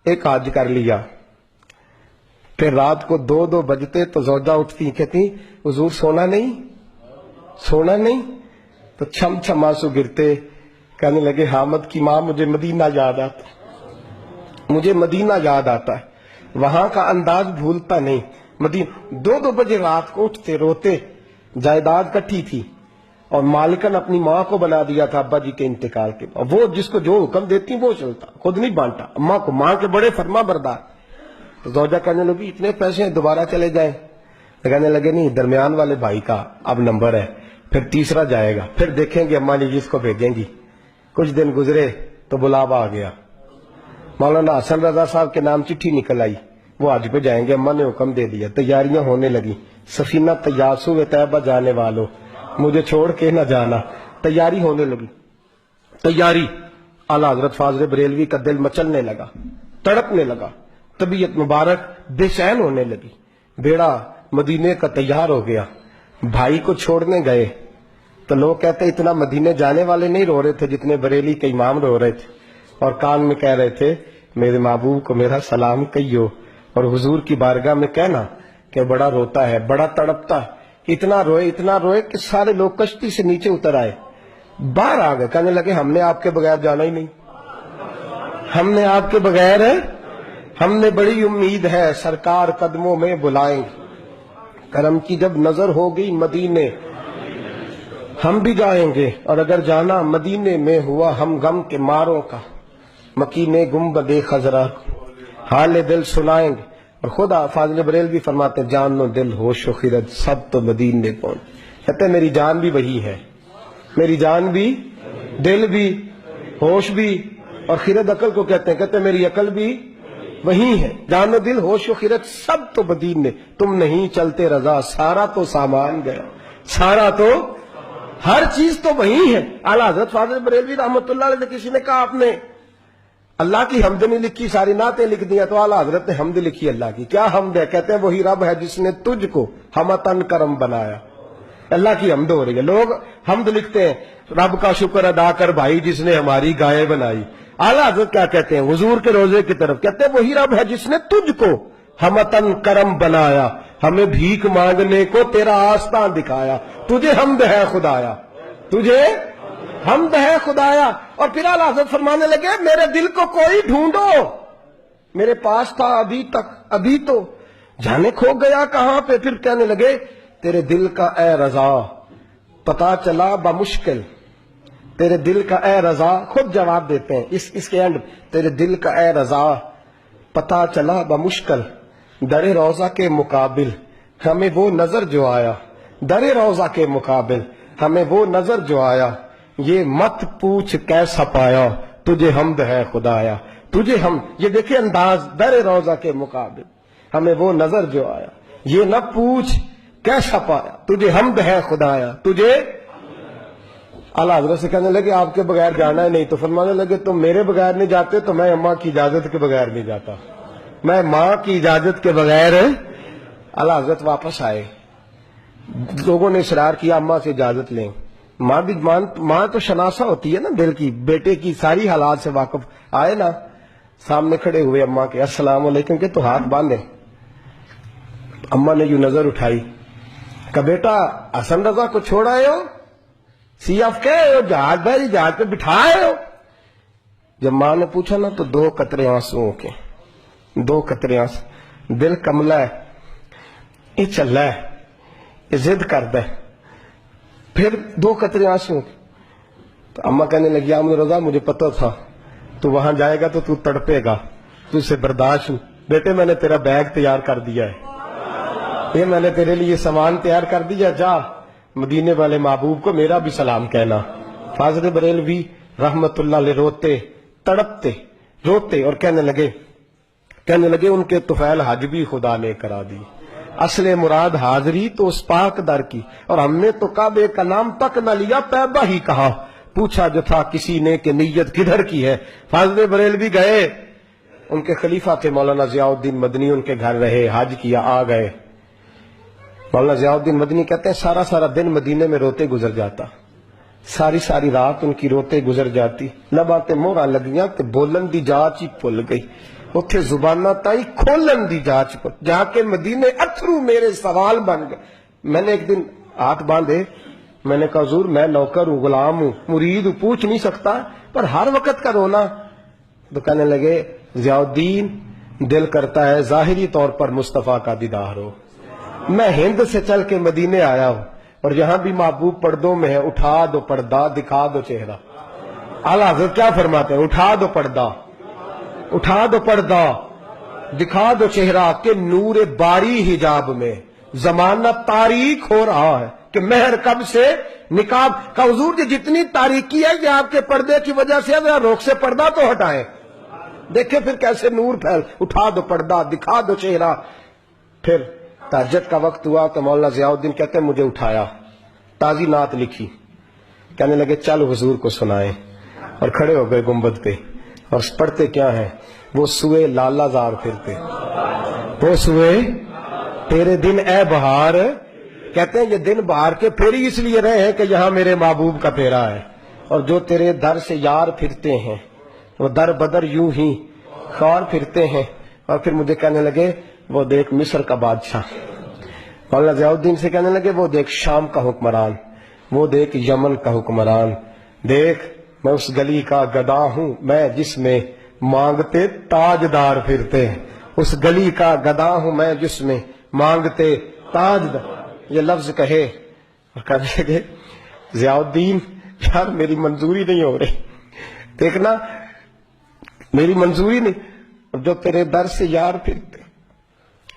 ایک حج کر لیا، پھر رات کو 2 بجتے تو زوجہ اٹھتی کہتی حضور سونا نہیں، تو چھم چھم آنسو گرتے، کہنے لگے حامد کی ماں مجھے مدینہ یاد آتا ہے، وہاں کا انداز بھولتا نہیں۔ مدینہ 2 بجے رات کو اٹھتے روتے، جائیداد کٹھی تھی اور مالکن اپنی ماں کو بنا دیا تھا ابا جی کے انتقال کے بعد، وہ جس کو جو حکم دیتی وہ چلتا، خود نہیں بانٹا اماں کو، ماں کے بڑے فرما بردار۔ تو زوجہ کہنے لگی اتنے پیسے ہیں دوبارہ چلے جائیں، کہنے لگے نہیں، درمیان والے بھائی کا اب نمبر ہے، پھر تیسرا جائے گا، پھر دیکھیں گے اماں جی جس کو بھیجیں گی۔ کچھ دن گزرے تو بلاوا آ گیا، مولانا حسن رضا صاحب کے نام چٹھی نکل آئی، وہ حج پہ جائیں گے، اماں نے حکم دے دیا، تیاریاں ہونے لگی۔ سفینہ تیاسو طیبہ جانے والوں، مجھے چھوڑ کے نہ جانا، تیاری ہونے لگی۔ تیاری، اعلیٰ حضرت فاضل بریلوی کا دل مچلنے لگا، تڑپنے لگا، طبیعت مبارک بے چین ہونے لگی۔ بیڑا مدینے کا تیار ہو گیا، بھائی کو چھوڑنے گئے تو لوگ کہتے اتنا مدینے جانے والے نہیں رو رہے تھے جتنے بریلی کے امام رو رہے تھے، اور کان میں کہہ رہے تھے میرے محبوب کو میرا سلام کہیو، اور حضور کی بارگاہ میں کہنا کہ بڑا روتا ہے، بڑا تڑپتا ہے، اتنا روئے کہ سارے لوگ کشتی سے نیچے اتر آئے، باہر آ گئے، کہنے لگے ہم نے آپ کے بغیر جانا ہی نہیں، ہم نے آپ کے بغیر ہم نے بڑی امید ہے سرکار قدموں میں بلائیں گے، کرم کی جب نظر ہوگی مدینے ہم بھی جائیں گے، اور اگر جانا مدینے میں ہوا ہم غم کے ماروں کا، مکینے گنبد خضرا حال دل سنائیں گے۔ اور خدا فاضل بریلوی فرماتے جان و دل ہوش و خرد سب تو مدینے پہنچ، کہتے میری جان بھی وہی ہے، میری جان بھی، دل بھی، ہوش بھی، اور خرد عقل کو کہتے میری عقل بھی وہی ہے، جان و دل ہوش و خرد سب تو مدینے، تم نہیں چلتے رضا سارا تو سامان گیا، سارا تو ہر چیز تو وہی ہے۔ اعلیٰ حضرت فاضل بریلوی رحمۃ اللہ علیہ کسی نے کہا آپ نے اللہ کی حمد نہیں لکھی، ساری نعتیں لکھ دیا، تو اعلیٰ حضرت نے حمد لکھی اللہ کی۔ کیا حمد ہے؟ کہتے ہیں وہی رب ہے جس نے تجھ کو ہمتن کرم بنایا، اللہ کی حمد ہو رہی ہے۔ لوگ حمد لکھتے ہیں رب کا شکر ادا کر بھائی جس نے ہماری گائے بنائی، اعلیٰ حضرت کیا کہتے ہیں حضور کے روزے کی طرف، کہتے ہیں وہی رب ہے جس نے تجھ کو ہمتن کرم بنایا، ہمیں بھیک مانگنے کو تیرا آستان دکھایا، تجھے حمد ہے خدایا، تجھے حمد ہے خدایا۔ اور پھر اعلیٰ حضرت فرمانے لگے میرے دل کو کوئی ڈھونڈو، میرے پاس تھا ابھی تک، ابھی تو جانے کھو گیا کہاں پہ۔ پھر کہنے لگے تیرے دل کا اے رضا پتا چلا بمشکل، تیرے دل کا اے رضا، خود جواب دیتے ہیں اس کے اینڈ، تیرے دل کا اے رضا پتا چلا بمشکل، در روضہ کے مقابل ہمیں وہ نظر جو آیا، در روضہ کے مقابل ہمیں وہ نظر جو آیا، یہ مت پوچھ کیسا پایا، تجھے حمد ہے خدایا، تجھے ہم، یہ دیکھیں انداز، در روضہ کے مقابل ہمیں وہ نظر جو آیا، یہ نہ پوچھ کیسا پایا، تجھے حمد ہے خدایا، تجھے۔ اعلیٰ حضرت سے کہنے لگے آپ کے بغیر جانا ہے نہیں، تو فرمانے لگے تم میرے بغیر نہیں جاتے تو میں اماں کی اجازت کے بغیر نہیں جاتا، میں ماں کی اجازت کے بغیر۔ اعلیٰ حضرت واپس آئے، لوگوں نے اصرار کیا اماں سے اجازت لیں، ماں بھی ماں تو شناسہ ہوتی ہے نا دل کی، بیٹے کی ساری حالات سے واقف، آئے نا سامنے کھڑے ہوئے اماں کے، السلام علیکم کہ تو ہاتھ باندھے۔ اماں نے یوں نظر اٹھائی، کہ بیٹا حسن رضا کو چھوڑ آئے ہو، سی آف کے ہو، جہاز بھائی جہاز پہ بٹھائے ہو۔ جب ماں نے پوچھا نا تو 2 قطرے آنسوؤں کے، 2 قطرے آنسو، دل کملا ہے، یہ چل رہا ہے، یہ ضد کرتا ہے، پھر 2 قطرے آنسوؤں کے۔ تو اماں کہنے لگی احمد رضا مجھے پتہ تھا تو وہاں جائے گا تو تو تڑپے گا، تو اسے برداشت، بیٹے میں نے تیرا بیگ تیار کر دیا ہے، یہ میں نے تیرے لیے سامان تیار کر دیا، جا مدینے والے محبوب کو میرا بھی سلام کہنا۔ فاضل بریلوی رحمت اللہ علیہ روتے تڑپتے روتے اور کہنے لگے ان کے طفیل حج بھی خدا نے کرا دی، اصل مراد حاضری تو اس پاک در کی، اور ہم نے تو کعبے کا نام تک نہ لیا طیبہ ہی کہا، پوچھا جو تھا کسی نے کہ نیت کدھر کی ہے۔ فاضل بریلوی گئے، ان کے خلیفہ تھے مولانا ضیاء الدین مدنی، ان کے گھر رہے، حج کیا، آ گئے۔ مولانا ضیاء الدین مدنی کہتے ہیں سارا دن مدینے میں روتے گزر جاتا، ساری رات ان کی روتے گزر جاتی، لباں تے موہراں لگیاں تے بولن دی جاچ ہی بھل گئی، اتھے زبانہ تائی کھولن دی جاچ پر جا کے مدینے اتھرو میرے سوال بن گئے. میں نے ایک دن ہاتھ باندھے, میں نے کہا حضور میں نوکر ہوں, غلام ہوں, مرید ہوں, پوچھ نہیں سکتا, پر ہر وقت کا رونا. تو کہنے لگے ضیاء الدین دل کرتا ہے ظاہری طور پر مصطفیٰ کا دیدار ہو. میں ہند سے چل کے مدینے آیا ہوں اور یہاں بھی محبوب پردوں میں ہے, اٹھا دو پردہ دکھا دو چہرہ. اعلیٰ حضرت کیا فرماتے ہیں؟ اٹھا دو پردہ, اٹھا دو پردہ دکھا دو چہرہ کہ نور باری حجاب میں زمانہ تاریک ہو رہا ہے کہ مہر کب سے نقاب کا. حضور جی جتنی تاریکی ہے یہ آپ کے پردے کی وجہ سے, ذرا روک سے پردہ تو ہٹائیں, دیکھیں پھر کیسے نور پھیل. اٹھا دو پردہ دکھا دو چہرہ. پھر تہجد کا وقت ہوا تو مولانا ضیاء الدین کہتے ہیں مجھے اٹھایا, تازی نعت لکھی, کہنے لگے چل حضور کو سنائیں, اور کھڑے ہو گئے گنبد پہ اور پڑھتے کیا ہیں؟ وہ سوئے لالا زار پھرتے, وہ سوئے تیرے دن اے بہار. کہتے ہیں یہ دن بہار کے پھیری اس لیے رہے ہیں کہ یہاں میرے محبوب کا پھیرا ہے, اور جو تیرے در سے یار پھرتے ہیں وہ در بدر یوں ہی خار پھرتے ہیں. اور پھر مجھے کہنے لگے وہ دیکھ مصر کا بادشاہ. مولانا ضیاء الدین سے کہنے لگے وہ دیکھ شام کا حکمران, وہ دیکھ یمن کا حکمران. دیکھ میں اس گلی کا گدا ہوں میں جس میں مانگتے تاجدار پھرتے ہیں, اس گلی کا گدا ہوں میں جس میں مانگتے تاجدار. یہ لفظ کہے اور کہنے لگے ضیاء الدین یار میری منظوری نہیں ہو رہی, دیکھنا میری منظوری نہیں. جو تیرے در سے یار پھرتے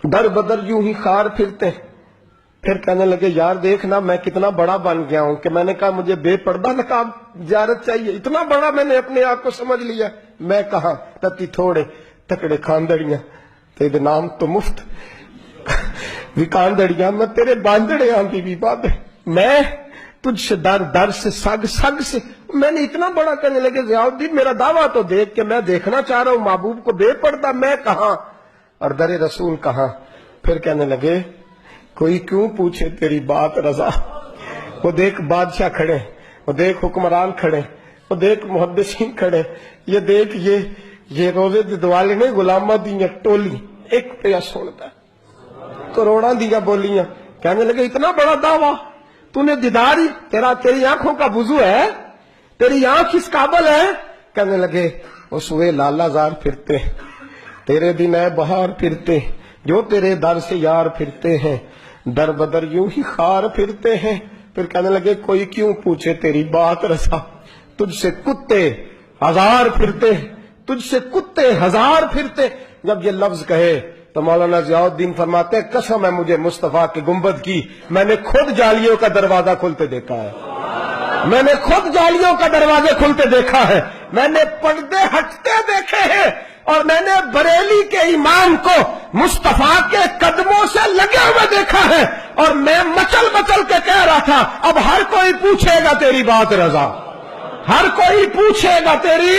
در بدر یوں ہی خار پھرتے. پھر کہنے لگے یار دیکھنا میں کتنا بڑا بن گیا ہوں کہ میں نے کہا مجھے بے پردہ نقاب زیارت چاہیے, اتنا بڑا میں نے اپنے آپ کو سمجھ لیا. میں کہاں تتی تھوڑے تکڑے کھاندڑیاں تیرے نام تو مفت وکاندڑیاں میں تیرے باندڑے آندھی بھی بات ہے. میں تجھ سے در در سے سگ سگ سے میں نے اتنا بڑا. کہنے لگے ضیاء الدین میرا دعویٰ تو دیکھ کہ میں دیکھنا چاہ رہا ہوں محبوب کو بے پردہ, میں کہاں اور در رسول کہاں. پھر کہنے لگے کوئی کیوں پوچھے تیری بات رضا. وہ دیکھ بادشاہ کھڑے, وہ دیکھ حکمران کھڑے, وہ دیکھ محدثین کھڑے, یہ دیکھ یہ روزے دوالے نے غلامہ دیا ٹولی ایک پہ سنتا کروڑاں دیا بولیاں. کہنے لگے اتنا بڑا دعویٰ تو نے دیداری تیری آنکھوں کا وضو ہے, تیری آنکھ اس قابل ہے. کہنے لگے وہ سوئے لالا زار پھرتے, تیرے دن اے بہار پھرتے, جو تیرے در سے یار پھرتے ہیں در بدر یوں ہی خار پھرتے ہیں. پھر کہنے لگے کوئی کیوں پوچھے تیری بات رسا, تجھ سے کتے ہزار پھرتے, تجھ سے کتے ہزار پھرتے. جب یہ لفظ کہے تو مولانا ضیاء الدین فرماتے ہیں قسم ہے مجھے مصطفیٰ کے گنبد کی, میں نے خود جالیوں کا دروازہ کھلتے دیکھا ہے, میں نے خود جالیوں کا دروازے کھلتے دیکھا ہے, میں نے پردے ہٹتے دیکھے ہیں, اور میں نے بریلی کے امام کو مصطفیٰ کے قدموں سے لگے ہوئے دیکھا ہے. اور میں مچل مچل کے کہہ رہا تھا اب ہر کوئی پوچھے گا تیری بات رضا, ہر کوئی پوچھے گا تیری,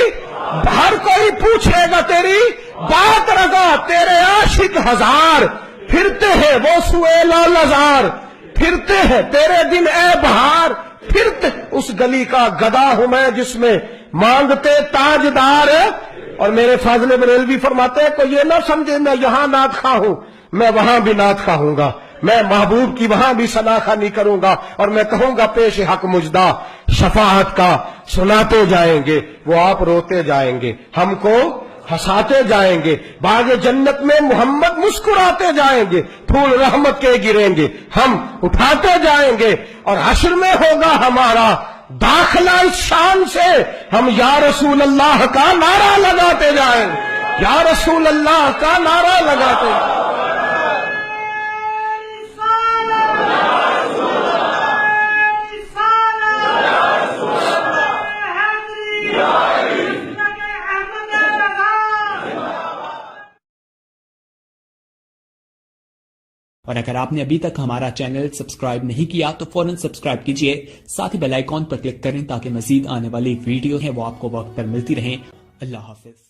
ہر کوئی پوچھے گا تیری بات رضا. تیرے عاشق ہزار پھرتے ہیں وہ سوئے لالزار پھرتے ہیں, تیرے دن اے بہار پھرتے, اس گلی کا گدا ہوں میں جس میں مانگتے تاجدار. اور میرے فاضل بریلوی فرماتے ہیں کوئی یہ نہ سمجھے میں یہاں نعت خواہ ہوں, میں وہاں بھی نعت خواہ ہوں گا, میں محبوب کی وہاں بھی ثناخوانی کروں گا, اور میں کہوں گا پیش حق مجدہ شفاعت کا سناتے جائیں گے, وہ آپ روتے جائیں گے, ہم کو ہنساتے جائیں گے, باغ جنت میں محمد مسکراتے جائیں گے, پھول رحمت کے گریں گے, ہم اٹھاتے جائیں گے, اور حشر میں ہوگا ہمارا داخلہ اس شان سے, ہم یا رسول اللہ کا نعرہ لگاتے جائیں گے, یا رسول اللہ کا نعرہ لگاتے ہیں. اور اگر آپ نے ابھی تک ہمارا چینل سبسکرائب نہیں کیا تو فوراً سبسکرائب کیجئے, ساتھ ہی بیل آئیکن پر کلک کریں تاکہ مزید آنے والی ویڈیو ہیں وہ آپ کو وقت پر ملتی رہیں. اللہ حافظ.